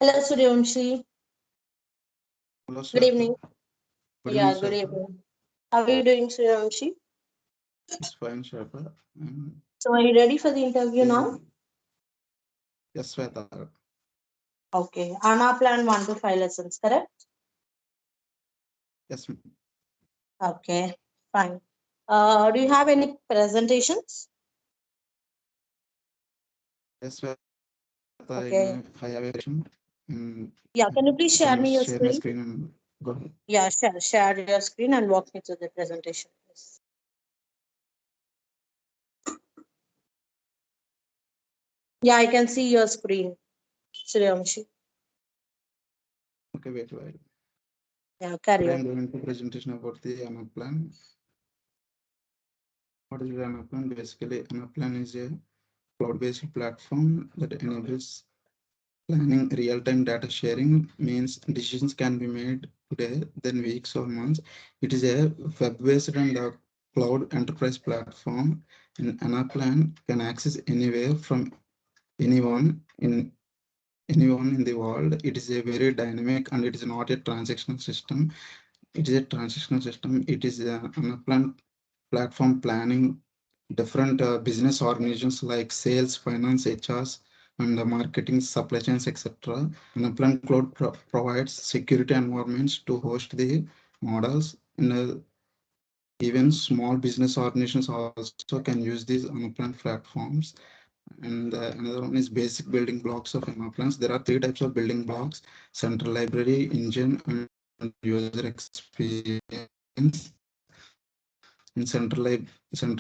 Hello, SuryaVamsi. Hello, Good Sweta. evening. Good evening, Yeah, good Sweta. evening. How are you doing, SuryaVamsi? It's fine, Sweta. So, are you ready for the interview now? Yes, Sweta. Okay. Anaplan 1 to 5 lessons, correct? Yes, Okay, fine. Do you have any presentations? yes, Sweta. Okay. I have a question. Yeah, can you please I share can me your share my screen? screen and go ahead. Yeah, share your screen and walk me through the presentation, please. Yeah, I can see your screen, SuryaVamsi. Okay, wait. Yeah, carry Today on. I'm going to presentation about the Anaplan. What is the Anaplan? Basically, Anaplan is a cloud-based platform that enables planning real-time data sharing, means decisions can be made today, then weeks or months. It is a web-based and a cloud enterprise platform. And Anaplan can access anywhere from anyone in the world. It is a very dynamic and it is not a transactional system. It is a transactional system. It is Anaplan platform planning different business organizations like sales, finance, HRs, and marketing, supply chains, etc. Anaplan Cloud provides security environments to host the models. And even small business organizations also can use these Anaplan platforms. And another one is basic building blocks of Anaplans. There are three types of building blocks: central library, engine, and user experience. In central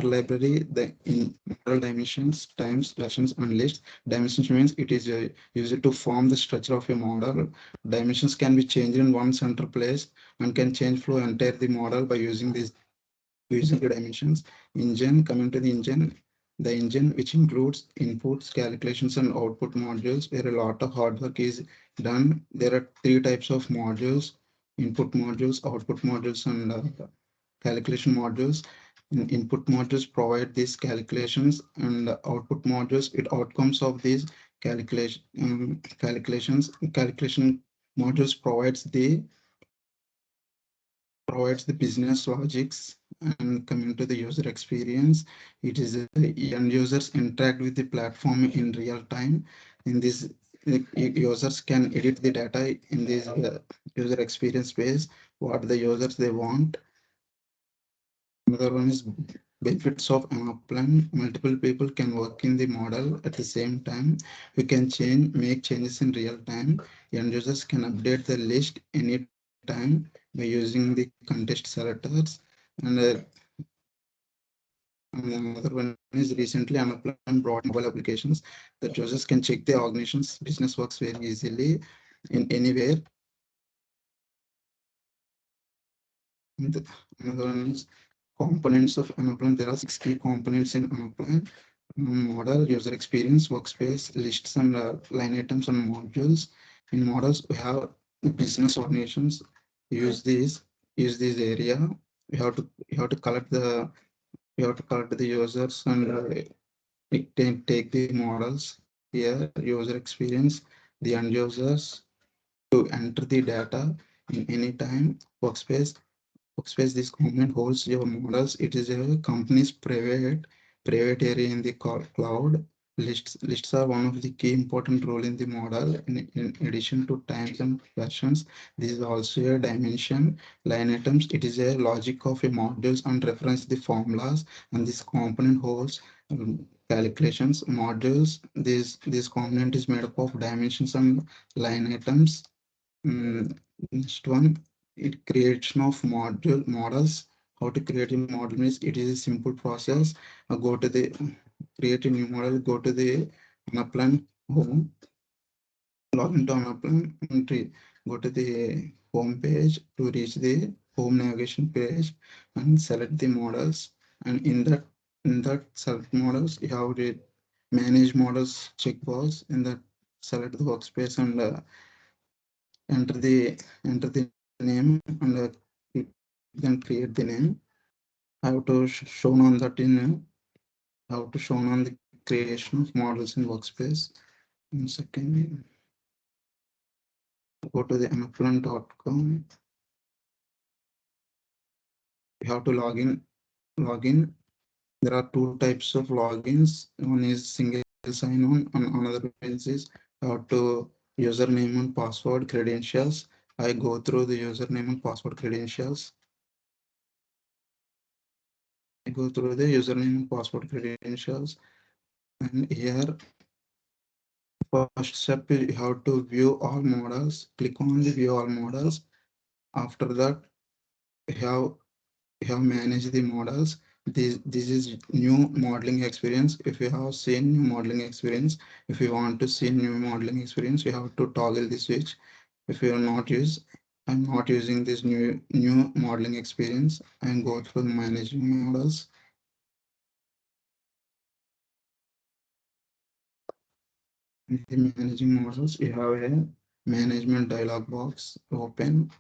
library, the in model dimensions, times, versions, and lists. Dimensions means it is used to form the structure of a model. Dimensions can be changed in one central place and can change flow entire the model by using the dimensions. Engine, coming to the engine, which includes inputs, calculations, and output modules, where a lot of hard work is done. There are three types of modules: input modules, output modules, and calculation modules. Input modules provide these calculations, and output modules it outcomes of these calculations. Calculation modules provides the business logics. And coming to the user experience, it is end users interact with the platform in real time. In this, users can edit the data in this user experience space, what the users they want. Another one is benefits of Anaplan. Multiple people can work in the model at the same time. We can make changes in real time. End users can update the list anytime by using the context selectors. And another one is recently Anaplan brought mobile applications that users can check the organization's business works very easily in anywhere. And another one is components of Anaplan. There are 6 key components in Anaplan: model, user experience, workspace, lists, and line items and modules. In models, we have business organizations use this area. We have to collect the users and take the models here. User experience, the end users to enter the data in any time. Workspace, this component holds your models. It is a company's private area in the cloud. Lists are one of the key important role in the model. In addition to times and versions, this is also a dimension. Line items, it is a logic of a modules and reference the formulas. And this component holds calculations. Modules, this component is made up of dimensions and line items. Next one, it creation of models. How to create a model means it is a simple process. Go to the create a new model. Go to the Anaplan home. Log into Anaplan and go to the home page to reach the home navigation page and select the models. And in that select models, you have the manage models checkbox. In that, select the workspace and enter the name and you can create the name. I have to shown on that in I have to shown on the creation of models in workspace. 1 second. Go to the anaplan.com. You have to log in. There are two types of logins. One is single sign-on, and another one is how to username and password credentials. I go through the username and password credentials. I go through the username and password credentials, and here first step you have to view all models. Click on the view all models. After that, you have managed the models. This is new modeling experience. If you have seen new modeling experience, if you want to see new modeling experience, you have to toggle the switch. If you are not use, I'm not using this new modeling experience, and go through managing models. In the managing models, you have a management dialog box open.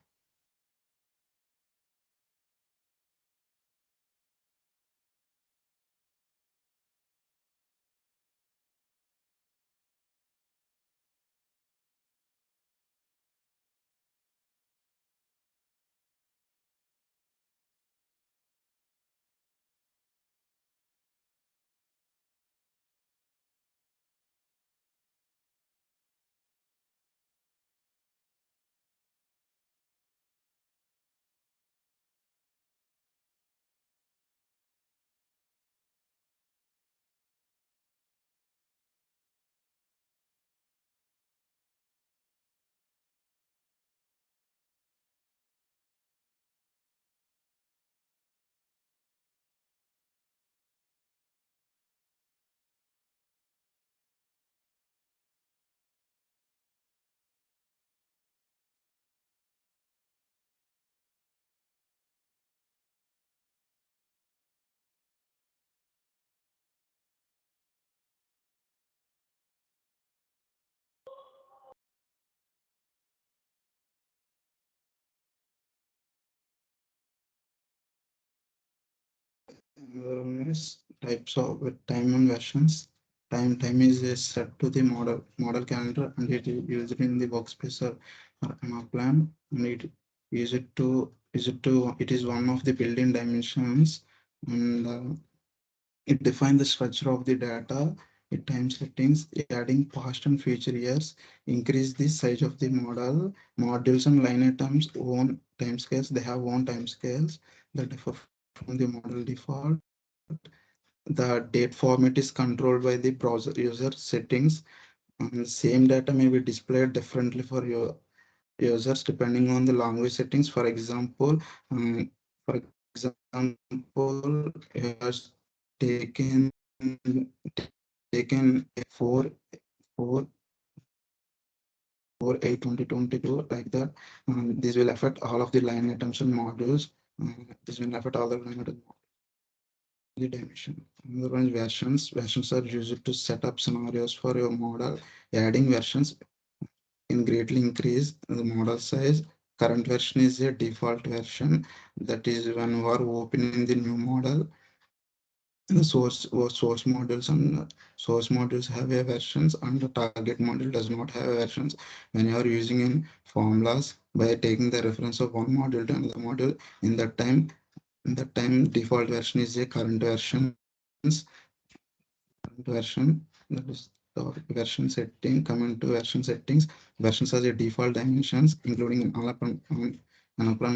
Another one is types of time and versions. Time is set to the model calendar, and it is used in the workspace or Anaplan, and it is one of the built-in dimensions, and it defines the structure of the data. It time settings, adding past and future years, increase the size of the model. Modules and line items own timescales. They have own timescales that differ from the model default. The date format is controlled by the browser user settings. Same data may be displayed differently for your users depending on the language settings. For example, you have taken four 8 2022 like that. This will affect all of the line items and modules. This will affect all the line items the dimension. Another one is versions. Versions are used to set up scenarios for your model. Adding versions can greatly increase the model size. Current version is a default version. That is when we are opening the new model. The source modules have a versions, and the target module does not have versions. When you are using in formulas by taking the reference of one module to another module, in that time default version is a current version, that is the version setting. Coming to version settings, versions has a default dimensions including Anaplan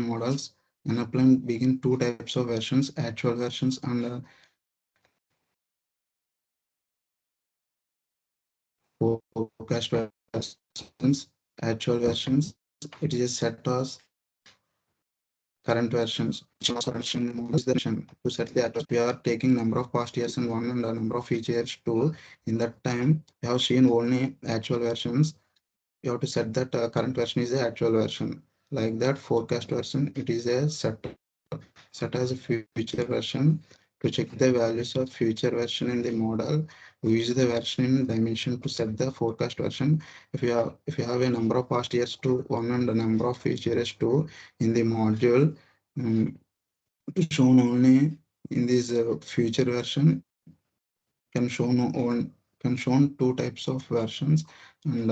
models. Anaplan begin two types of versions: actual versions and forecast versions. Actual versions, it is a set as current versions. Version model is the version. To set the actual, we are taking number of past years and one, and a number of future years two. In that time, we have seen only actual versions. You have to set that current version is the actual version. Like that, forecast version, it is a set as a future version. To check the values of future version in the model, we use the version in dimension to set the forecast version. If you have a number of past years to one and a number of future years two in the module, to shown only in this future version can show no on can show two types of versions, and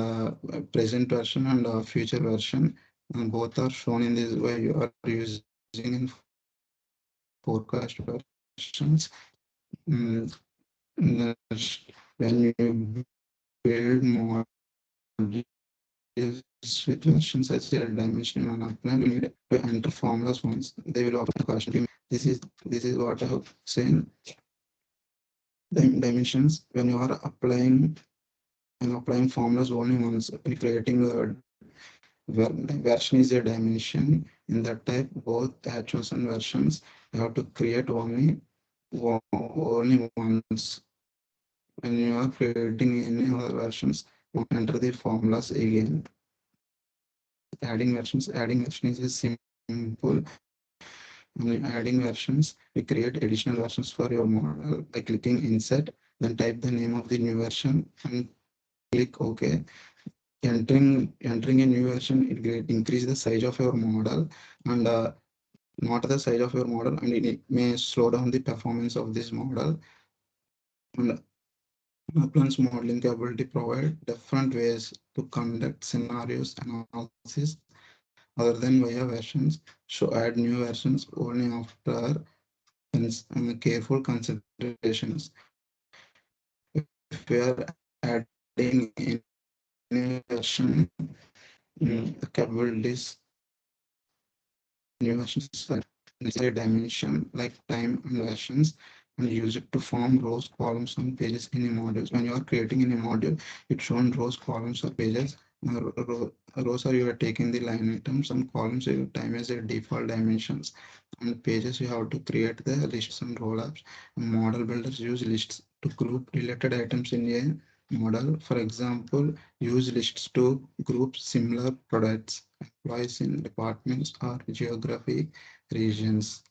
present version and future version, and both are shown in this way. You are using in forecast versions. Mm, when you build modules with versions as their dimension on Anaplan, you need to enter formulas once. They will offer the question to you. This is what I have saying. Dimensions, when you are applying formulas only once, when creating a version is a dimension. In that type, both actuals and versions, you have to create only once. When you are creating any other versions, you enter the formulas again. Adding version is a simple. When adding versions, we create additional versions for your model by clicking insert, then type the name of the new version and click OK. Entering a new version, it will increase the size of your model, and not the size of your model, and it may slow down the performance of this model. And Anaplan's modeling capability provide different ways to conduct scenarios analysis other than via versions. So add new versions only after careful considerations. If we are adding any version, the capabilities new versions necessary dimension like time and versions, and use it to form rows, columns, and pages in a modules. When you are creating in a module, it shown rows, columns, or pages. Rows are you are taking the line items, and columns you time as a default dimensions, and pages you have to create the lists and rollups. Model builders use lists to group related items in a model. For example, use lists to group similar products, employees in departments or geographic regions.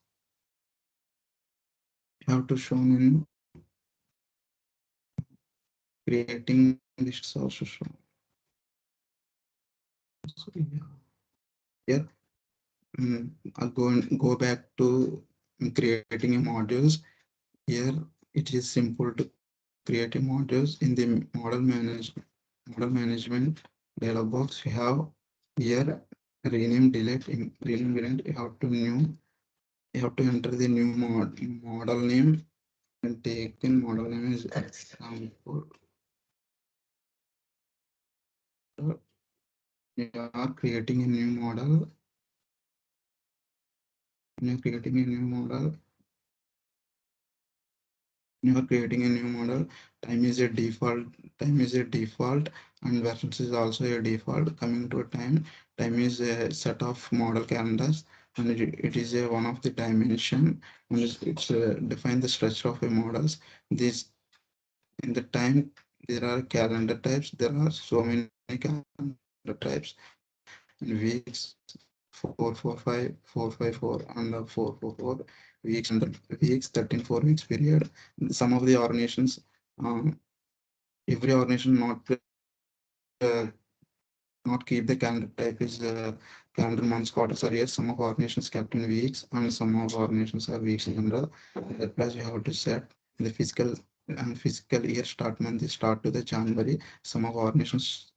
You have to show in creating lists also show. So yeah, here go back to creating a modules. Here it is simple to create a modules in the model management dialog box. We have here rename delete in rename delete. You have to enter the new model name, and take in model name is example. You are creating a new model. When you're creating a new model, you are creating a new model. Time is a default. Time is a default, and versions is also a default. Coming to a time is a set of model calendars, and it is a one of the dimension, and it's define the structure of a models. This in the time, there are calendar types. There are so many calendar types, and weeks 445, 454, and 444 weeks, and weeks 13 4 weeks period. Some of the organizations, um, every organization not keep the calendar type is calendar months, quarters, or years. Some of organizations kept in weeks, and some of organizations have weeks in general. That plus you have to set the fiscal year start month is start to the January. Some of organizations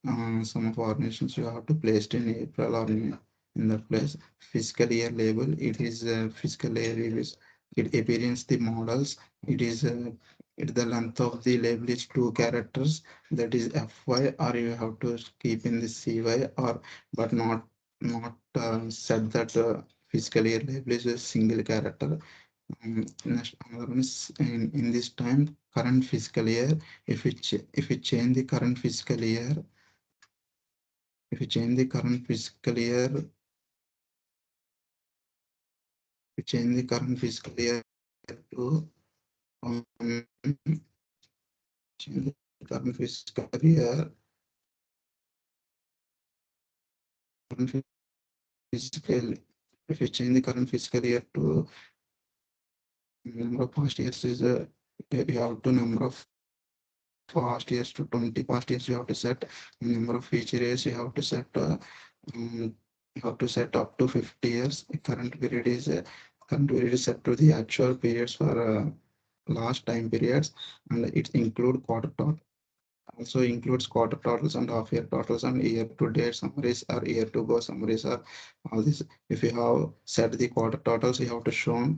you have to place it in April or in that place. Fiscal year label, it is fiscal year is it appearance the models. It is the length of the label is 2 characters, that is FY, or you have to keep in the CY, or but not set that fiscal year label is a single character. Next, another one is in this time current fiscal year. If we change the current fiscal year, if we change the current fiscal year, we change the current fiscal year to change the current fiscal year, current fiscal. If you change the current fiscal year to number of past years is you have to number of past years to 20 past years you have to set. Number of future years you have to set um, you have to set up to 50 years. Current period is set to the actual periods for last time periods, and it include quarter top. also includes quarter totals and half year totals and year to date summaries or year to go summaries or all this. If you have set the quarter totals, you have to show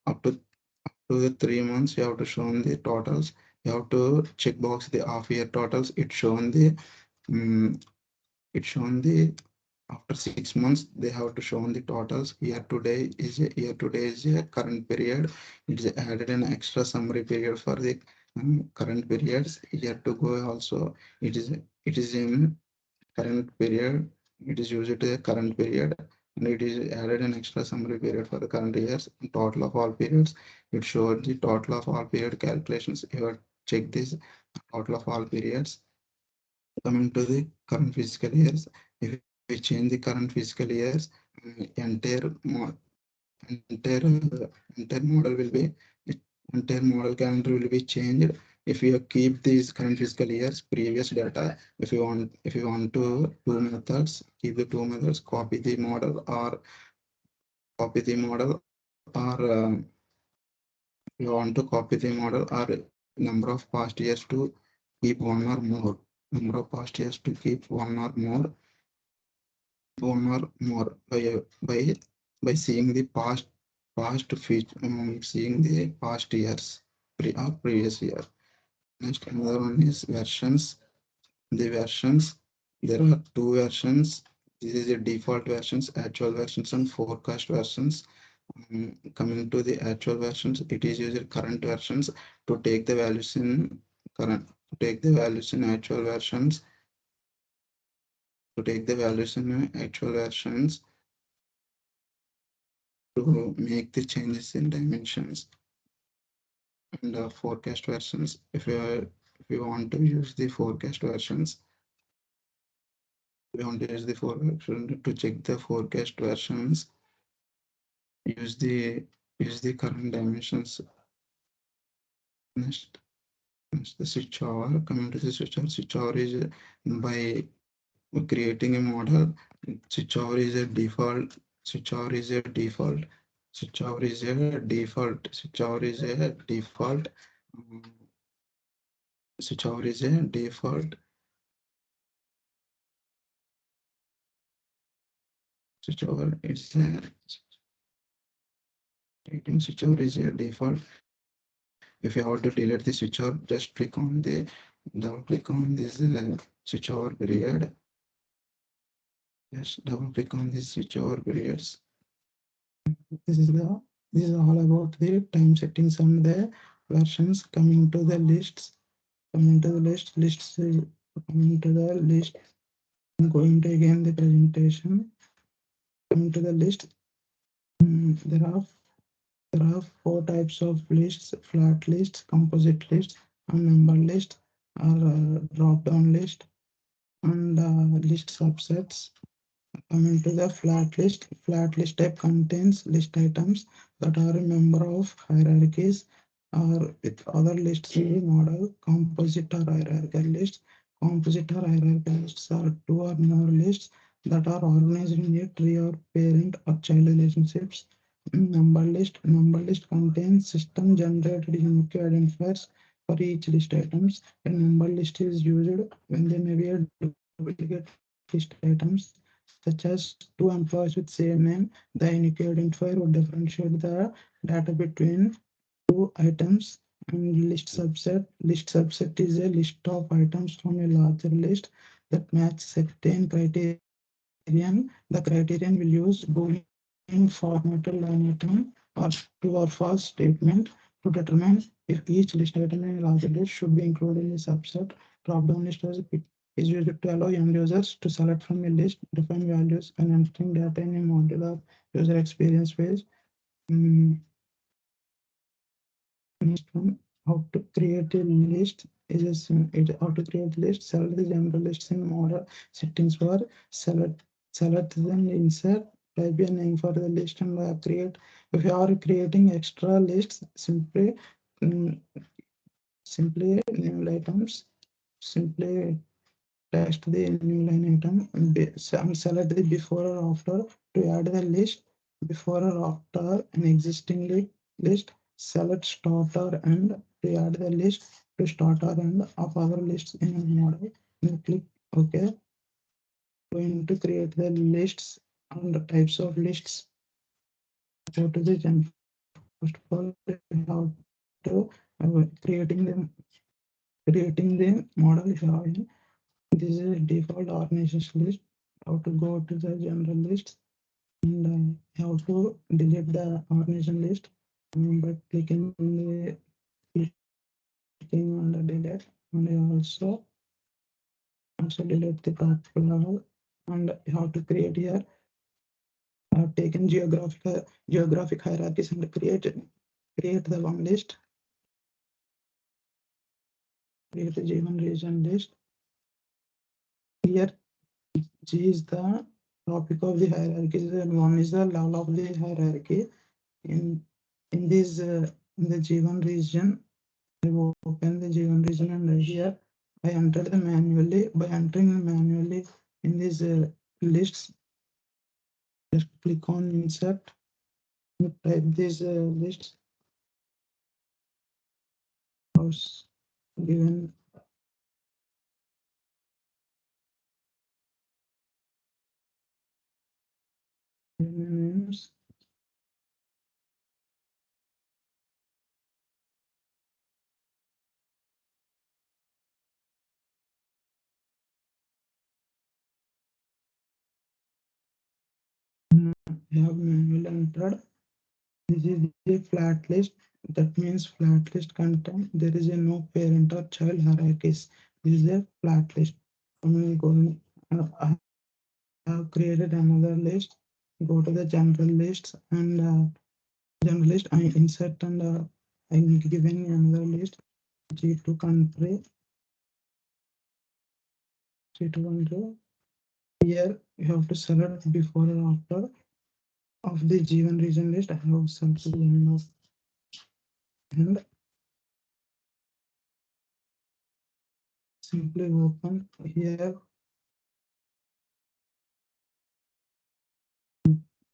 up to the 3 months, you have to show the totals. You have to check box the half year totals. Um, it shown the after 6 months they have to show the totals. Year to day is a current period. It is added an extra summary period for the current periods. Year to go also it is in current period. It is used to the current period and it is added an extra summary period for the current years. Total of all periods. It showed the total of all period calculations. You have check this total of all periods. Coming to the current fiscal years, if we change the current fiscal years, entire entire entire model will be entire model calendar will be changed. If you keep these current fiscal years previous data, if you want to two methods, keep the two methods, copy the model or you want to copy the model or number of past years to keep one or more number of past years to keep one or more by seeing the past feature, seeing the past years or previous year. Next, another one is versions. The versions, there are two versions. This is the default versions, actual versions and forecast versions. Coming to the actual versions, it is used current versions to take the values in actual versions, to take the values in actual versions to make the changes in dimensions. And forecast versions, if you want to use the forecast versions, we want to use the forecast to check the forecast versions, use the current dimensions. Next, the switch over. Coming to the switch over is by creating a model. Switch over is a default. Switch over is a default. Switch over is a default. Switch over is a default. um, Switch over is a default. Switch over is a Rating switch over is a default. If you want to delete the switch over, just double click on this switch over period. Just double click on this switch over periods. This is all about the time settings and the versions. Coming to the lists. Coming to the list. I'm going to again the presentation. Coming to the list. There are four types of lists: flat lists, composite lists, and number list, or drop-down list, and list subsets. Coming to the flat list type contains list items that are a member of hierarchies or with other lists in the model. Composite or hierarchical lists. Composite or hierarchical lists are two or more lists that are organized in a tree or parent or child relationships. Number list contains system generated unique identifiers for each list items. A number list is used when there may be a duplicate list items, such as two employees with same name. The unique identifier would differentiate the data between two items. And list subset is a list of items from a larger list that match certain criterion. The criterion will use Boolean formatted line item or true or false statement to determine if each list item in a larger list should be included in a subset. Drop-down list is used to allow end users to select from a list, define values, and entering data in a modular user experience phase. Mm, Next one, how to create a list is how to create a list. Select the general lists in model settings for select then insert, type a name for the list and create. If you are creating extra lists, mm, simply new items, simply text the new line item and select the before or after to add the list. Before or after an existing list, select start or end to add the list. to start or end of other lists in a model. And click OK. Going to create the lists and the types of lists. Go to the gen. First of all, we have to creating the model here. This is a default organization list. How to go to the general list and how to delete the organization list by clicking on the delete, and also delete the top level. And how to create here. I have taken geographic hierarchies and create the one list. Create the G1 region list. Here G is the topic of the hierarchy and 1 is the level of the hierarchy. In this in the G1 region, I will open the G1 region, and here I entered the manually. By entering manually in these lists, just click on insert, type these lists was given names. I have manually entered. This is a flat list. That means flat list content. There is a no parent or child hierarchies. This is a flat list. I have created another list. Go to the general lists and general list. I insert and I given another list. G2 country. G2 country. Here you have to select before and after of the G1 region list. I have selected the end of and simply open here.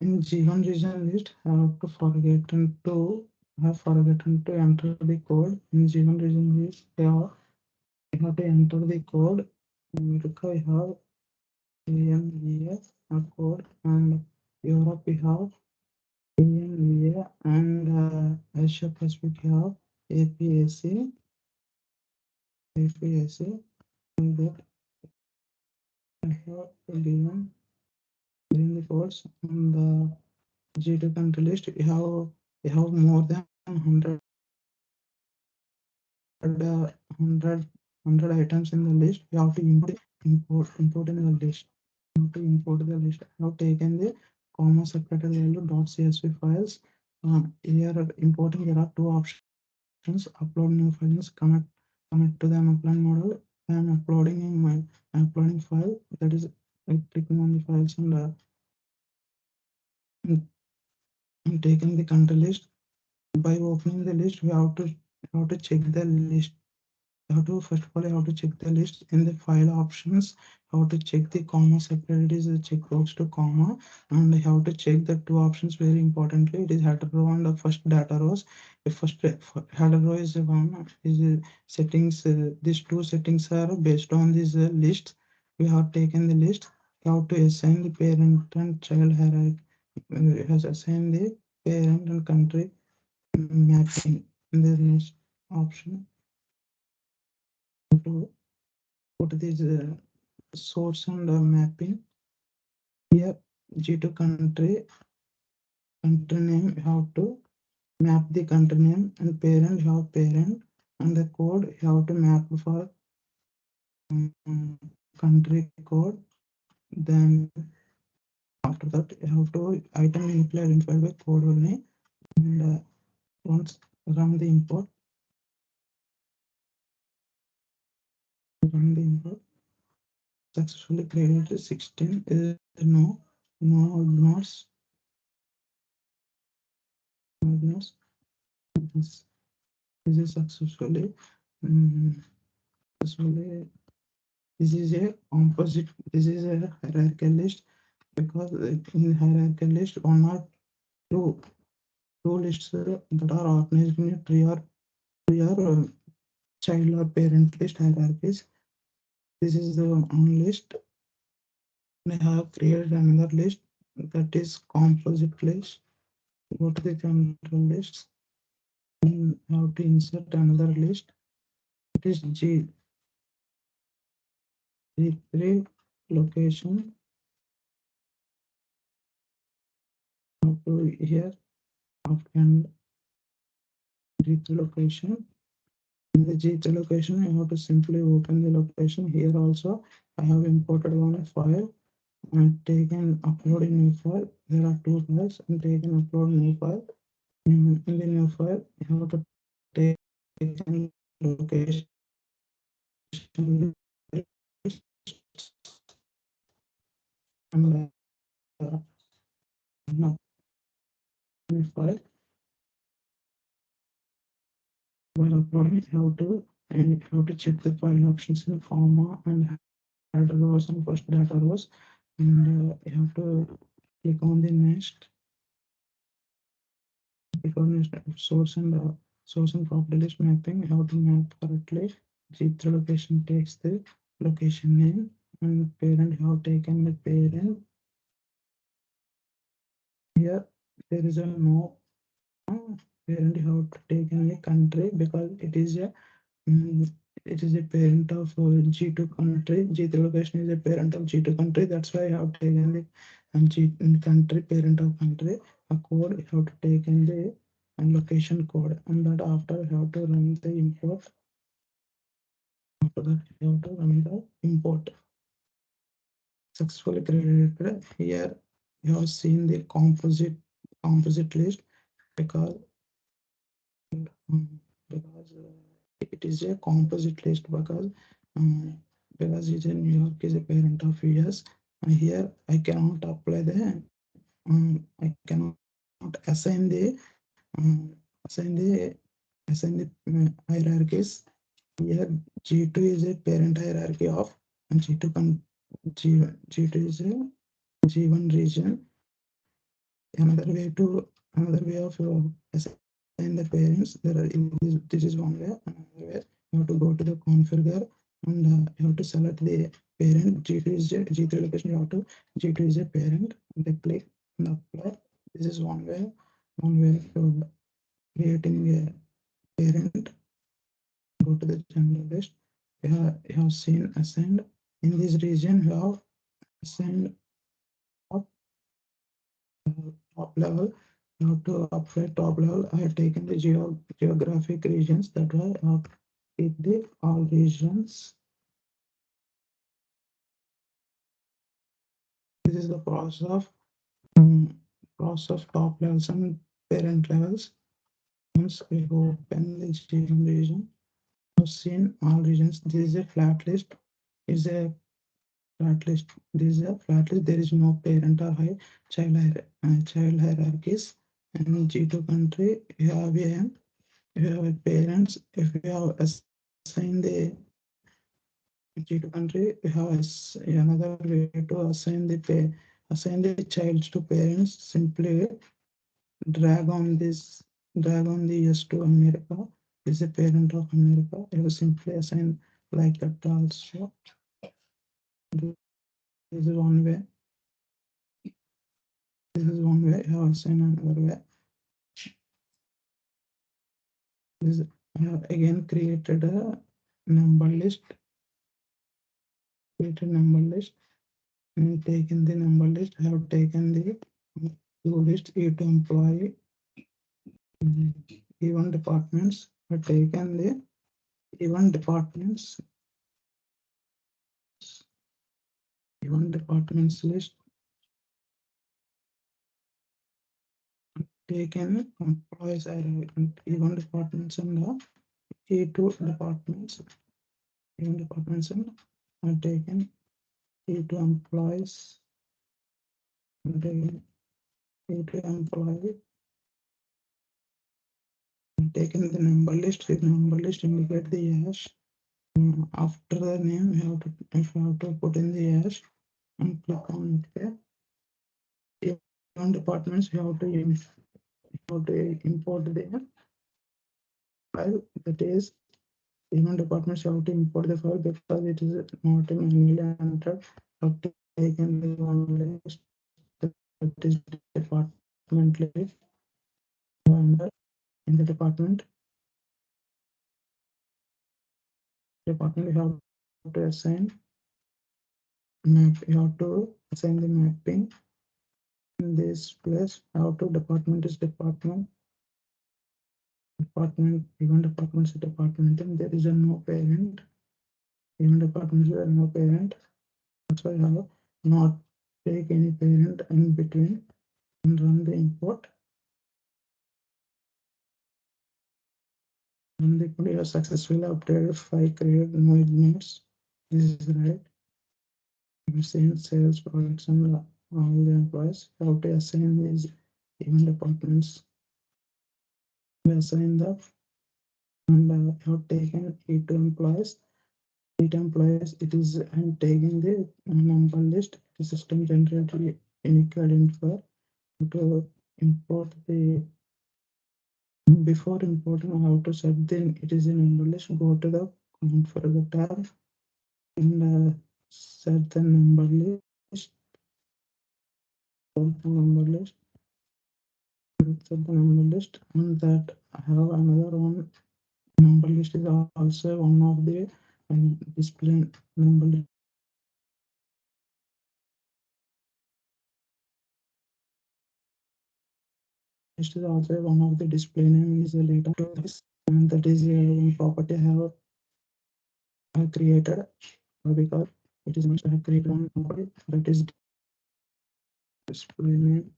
In G1 region list, I have forgotten to enter the code. In G1 region list, I have to enter the code. America, I have AMEA code, and Europe, we have AMEA, and Asia Pacific, we have APAC, and that I have given the codes. And the G2 country list, we have more than 100 items in the list. You have to import in the list. You have to import the list. I have taken the comma separated value .csv files. Here importing, there are two options: upload new files, connect to the Anaplan model. I am uploading in my uploading file. That is, clicking on the files and taking the country list. By opening the list, we have to check the list. First of all, I have to check the list in the file options. How to check the comma separated is a checkbox to comma, and I have to check the two options very importantly. It is header row and the first data rows. The first header row is one is settings. These two settings are based on these lists. We have taken the list. How to assign the parent and child hierarchy. Has assigned the parent and country mapping in the next option. To put this source and mapping here. G2 country name, how to map the country name, and parent, you have parent, and the code you have to map for country code. Then after that you have to item uniquely identified by code only, and once run the import successfully created 16 is no ignores this is successfully successfully. This is a composite. This is a hierarchical list, because in hierarchical list one or two lists that are organized in a tree or child or parent list hierarchies. This is the one list. I have created another list that is composite list. Go to the general lists and have to insert another list. It is G3 location. Have to here and G3 location. In the G3 location, I have to simply open the location. Here also, I have imported one file and taken upload a new file. There are two files and taken upload new file. In the new file, you have to take location and file while uploading. How to check the file options in format and data rows and first data rows, and you have to click on the next. Click on source and property list mapping. How to map correctly. G3 location takes the location name and parent have taken the parent. Here there is a no parent have taken a country because it is a parent of G2 country. G3 location is a parent of G2 country. That's why I have taken the G country parent of country. A code you have to take in the and location code, and that after you have to run the import. After that you have to run the import. Successfully created. Here you have seen the composite list because it is a composite list because it is New York is a parent of US. Here I cannot apply the I cannot assign the assign the hierarchies. Here G2 is a parent hierarchy of G2 G2 is a G1 region. Another way of assign the parents. This is one way. Another way, you have to go to the configure and you have to select the parent. G2 is a G3 location. You have to G2 is a parent. And they click and apply. This is one way. One way of creating a parent. Go to the general list. You have seen assigned in this region. You have assigned top level. Now to apply top level, I have taken the geographic regions. That way I have take the all regions. This is the process of top levels and parent levels. Once we open the region, I've seen all regions. This is a flat list. Is a flat list. This is a flat list. There is no parent or child hierarchies. And G2 country, you have a parents. If you have assigned the G2 country, you have another way to assign the child to parents. Simply drag on the yes to America. Is a parent of America. You simply assign like that also. This is one way. This is one way. You have assign another way. This I have again created a number list. Created number list. And taken the number list. I have taken the two list E2 employee even departments. I have taken the even departments list. Taken employees I even departments and E2 departments. Even departments and I have taken E2 employees. And taken E2 employee. Taken the number list. The number list indicate the hash. After the name, you have to put in the hash and click on OK. Even departments, you have to import the file that is Even departments have to import the file because it is not manually entered. Have taken the one list that is department list. And in the department you have to assign map. You have to assign the mapping in this place. How to department is department, even department is department, and there is a no parent. Even department is no parent. That's why I have not take any parent in between and run the import. And the you have successfully updated 5 created no units. This is right. Same sales products and all the employees. How to assign these even departments. We assign the and have taken 8 employees. 8 employees. It is and taking the number list. The system generated unique identifier to import the. Before importing, how to set the it is a number list. Go to the configure tab and set the number list. Number list. Set the number list, and that I have another one. Number list is also one of the display number list is also one of the display name is related to this, and that is a property I have created because it is I have created one property that is display name.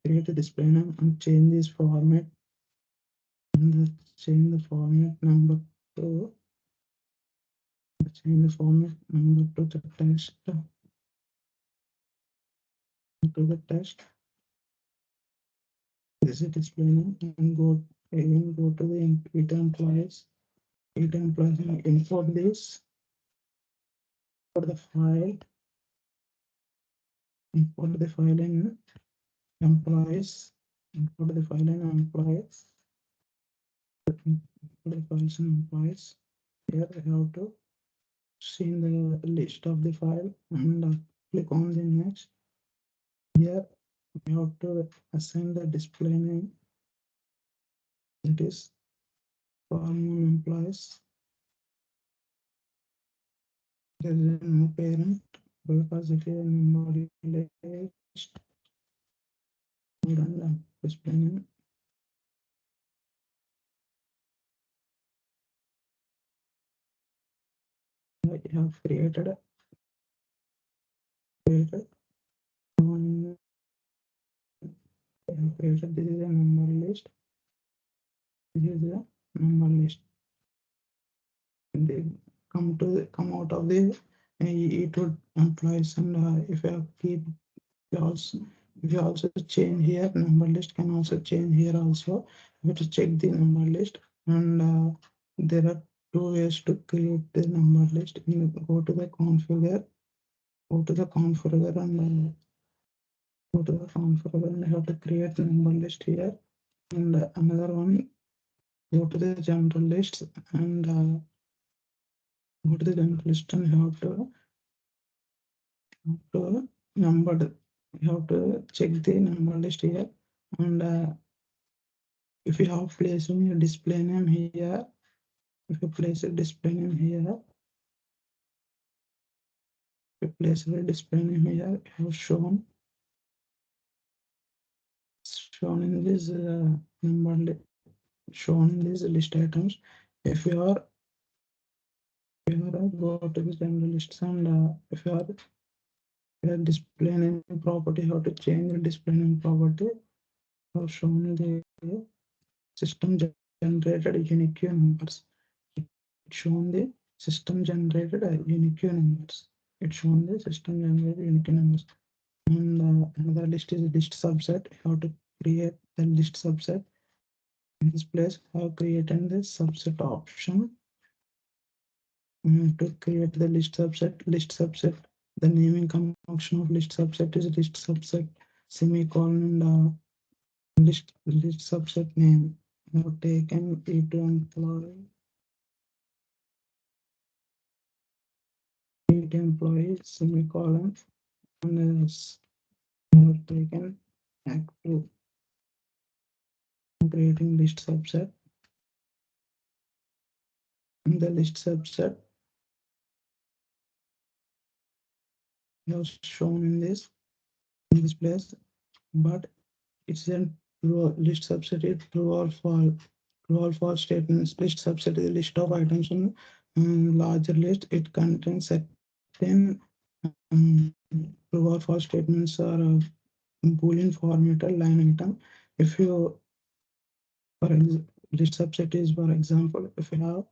Create a display name and change this format and change the format number to change the format number to the text to the text. This is display name and go again go to the it employees and import this for the file. Import the file in employees. Import the file in employees. Import the files in employees. Here I have to see the list of the file and click on the next. Here we have to assign the display name. It is form employees. There is no parent because it is a number list. And display name. I have created one. I have created this is a number list. This is a number list. They come out of the it would employees and if you keep also if you also change here number list can also change here also. You have to check the number list and there are 2 ways to create the number list. You go to the configure and go to the configure and you have to create the number list here, and another one go to the general list and go to the general list and you have to numbered. You have to check the number list here, and if you have placed your display name here, if you place a display name here, if you place a display name here, you have shown in this number shown in these list items. If you are go to the general lists and if you are display name property, how to change the display name property. Have shown the system generated unique numbers. It shown the system generated unique numbers. It shown the system generated unique numbers. And another list is list subset. How to create the list subset. In this place, I have created the subset option to create the list subset. List subset. The naming convention of list subset is list subset semicolon and list subset name. Now taken it to employee. Meet employee semicolon and taken act 2 creating list subset. In the list subset was shown in this place, but it's a list subset is true or false. True or false statements. List subset is a list of items in larger list. It contains certain true or false statements are Boolean formatted line item. If you list subset is, for example, if you have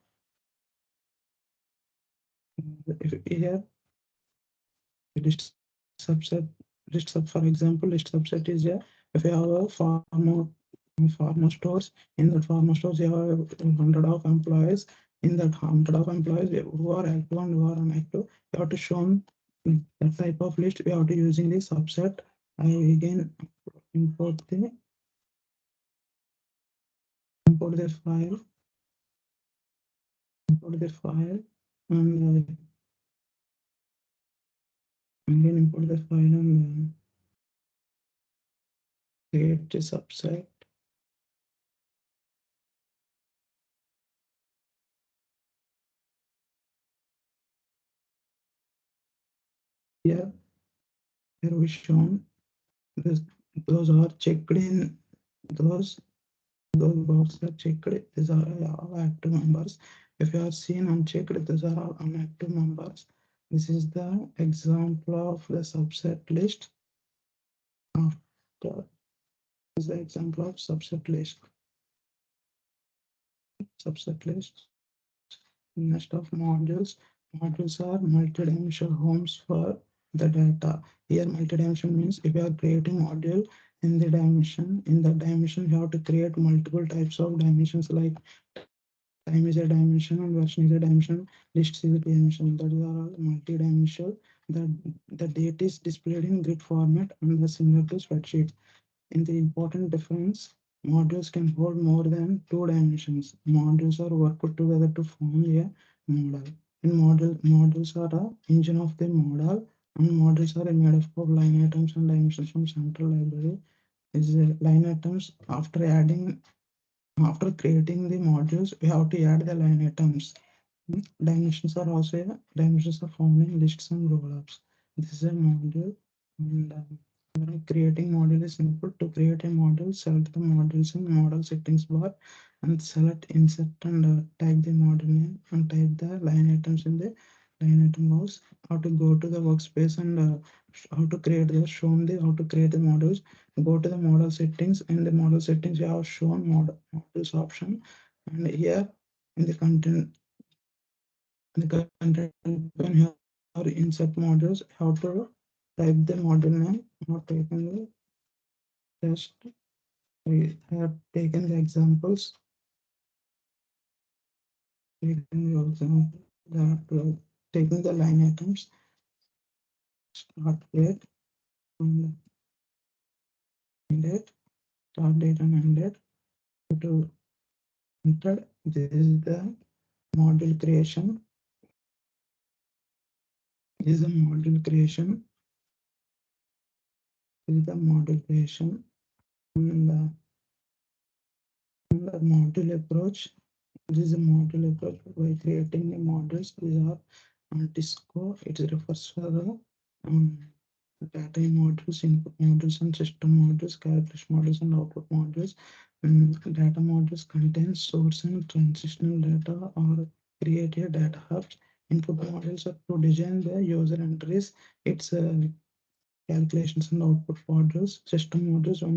if here list subset list sub for example list subset is a if you have a farmer stores, in that farmer stores you have 100 of employees. In that 100 of employees who are active and who are inactive, you have to show that type of list. We have to using the subset. I again import the file, and again import the file and create the subset. Here, we shown this, those are checked in, those boxes are checked. These are all active members. If you are seen unchecked, these are all inactive members. This is the example of the subset list. After is the example of subset list. Next of modules. Modules are multidimensional homes for the data. Here multidimensional means if you are creating module in the dimension you have to create multiple types of dimensions, like time is a dimension and version is a dimension, list is a dimension. That is all multidimensional. The date is displayed in grid format and the similar to spreadsheet. In the important difference, modules can hold more than two dimensions. Modules are worked together to form a model. In modules are the engine of the model, and modules are made up of line items and dimensions from central library. Is line items. After creating the modules, we have to add the line items. Dimensions are found in lists and rollups. This is a module, and creating module is simple. To create a module, select the modules in model settings bar and select insert and type the module name and type the line items in the line item box. How to go to the workspace and how to create the how to create the modules. Go to the model settings. In the model settings, you have shown modules option, and here in the content when you are insert modules, how to type the module name. Not taken the test. We have taken the examples. Taken the example that taking the line items, start date and end date, start date and end date. To enter, this is the module creation. This is the module creation. This is the module creation and the module approach. This is a module approach by creating the modules. These are Disco. It refers to the data modules, input modules, and system modules, calculation modules, and output modules. Data modules contain source and transitional data or create a data hubs. Input modules are to design the user entries. It's calculations and output modules. System modules when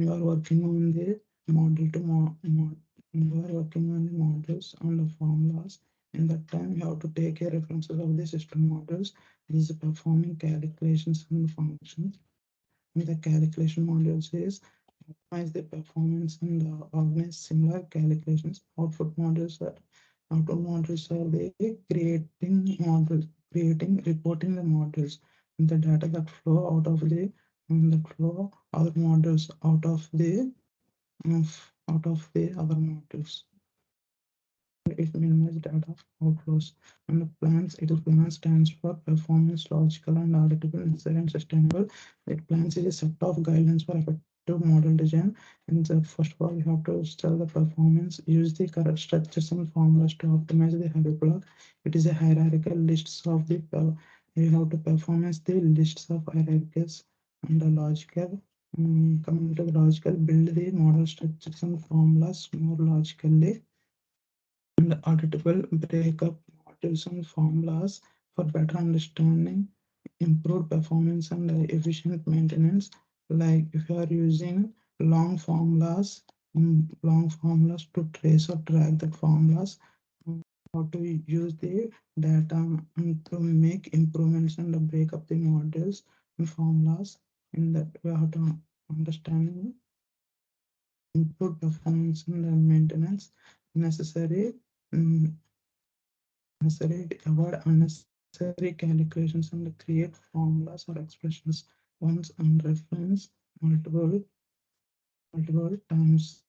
you are working on the model to when you are working on the modules and the formulas. In that time, you have to take a references of the system modules. This is performing calculations and functions. And the calculation modules is optimize the performance and organize similar calculations. Output modules are the reporting the modules and the data that flow out of the that flow other modules out of the other modules. it minimizes data outflows. And the plans, it is plan stands for performance, logical, and auditable, necessary, and sustainable. It plans is a set of guidelines for effective model design. And first of all, you have to tell the performance, use the correct structures and formulas to optimize the Hadoop block. It is a hierarchical lists of the you have to performance the lists of hierarchies and the logical. Coming to the logical, build the model structures and formulas more logically and auditable, break up modules and formulas for better understanding, improved performance and efficient maintenance. Like if you are using long formulas to trace or track the formulas, how to use the data and to make improvements and break up the modules and formulas. In that we have to understand improved performance and maintenance necessary. mm, Necessary avoid unnecessary calculations and create formulas or expressions once and reference multiple multiple times.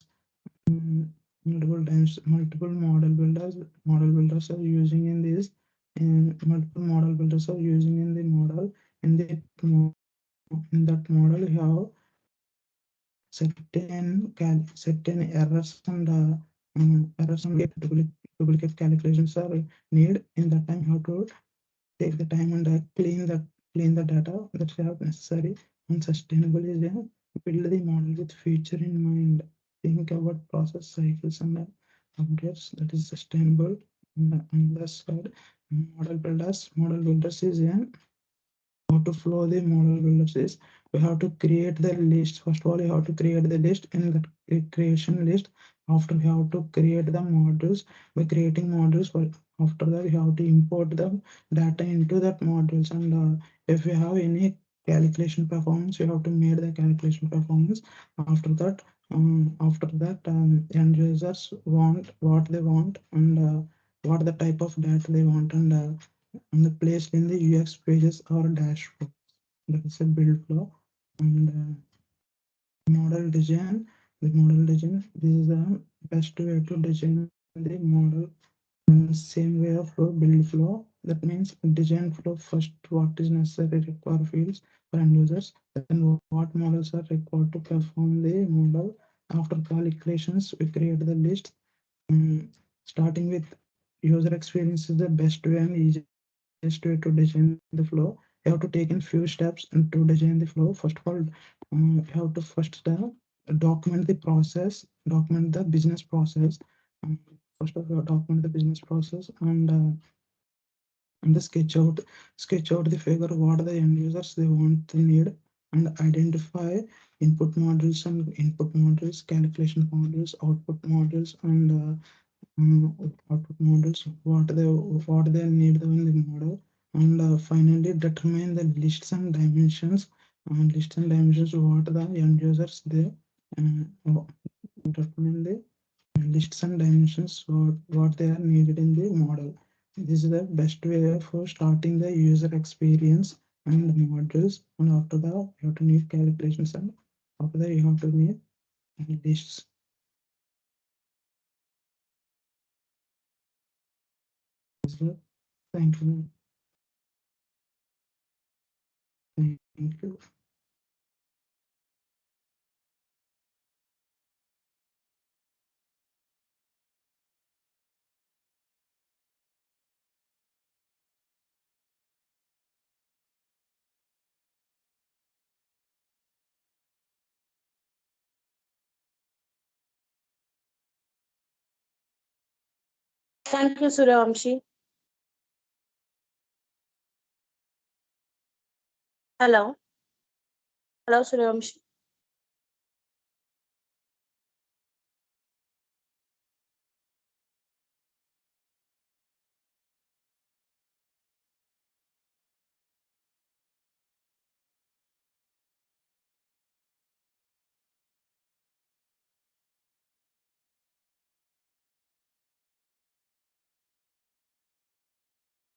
Multiple model builders are using in this, and multiple model builders are using in the model. In that model you have certain errors and duplicate calculations are need. In that time you have to take the time and clean the data that you have necessary. And sustainable is build the model with future in mind. Think about process cycles and updates. That is sustainable. And the side, model builders is how to flow the model builders is we have to create the list. First of all, you have to create the list. In the creation list, after you have to create the modules. By creating modules, for after that you have to import the data into that modules. And if you have any calculation performance, you have to make the calculation performance. After that end users want what they want, and what the type of data they want, and the placed in the UX pages or dashboard. That is a build flow. And model design. The model design. This is the best way to design the model. Same way of build flow. That means design flow first. What is necessary require fields for end users. Then what models are required to perform the model. After calculations, we create the list. Starting with user experience is the best way and easiest way to design the flow. You have to take in few steps and to design the flow. First of all, you have to first document the business process. Um, First of all, document the business process, and the sketch out the figure what the end users they want they need, and identify input modules, calculation modules, output modules, and output models what they need in the model. And finally determine the lists and dimensions. What the end users they determine the lists and dimensions what they are needed in the model. This is the best way for starting the user experience and modules. And after that you have to need calculations, and after that you have to need lists. So, thank you. Thank you. Thank you, SuryaVamsi. Hello. Hello, SuryaVamsi.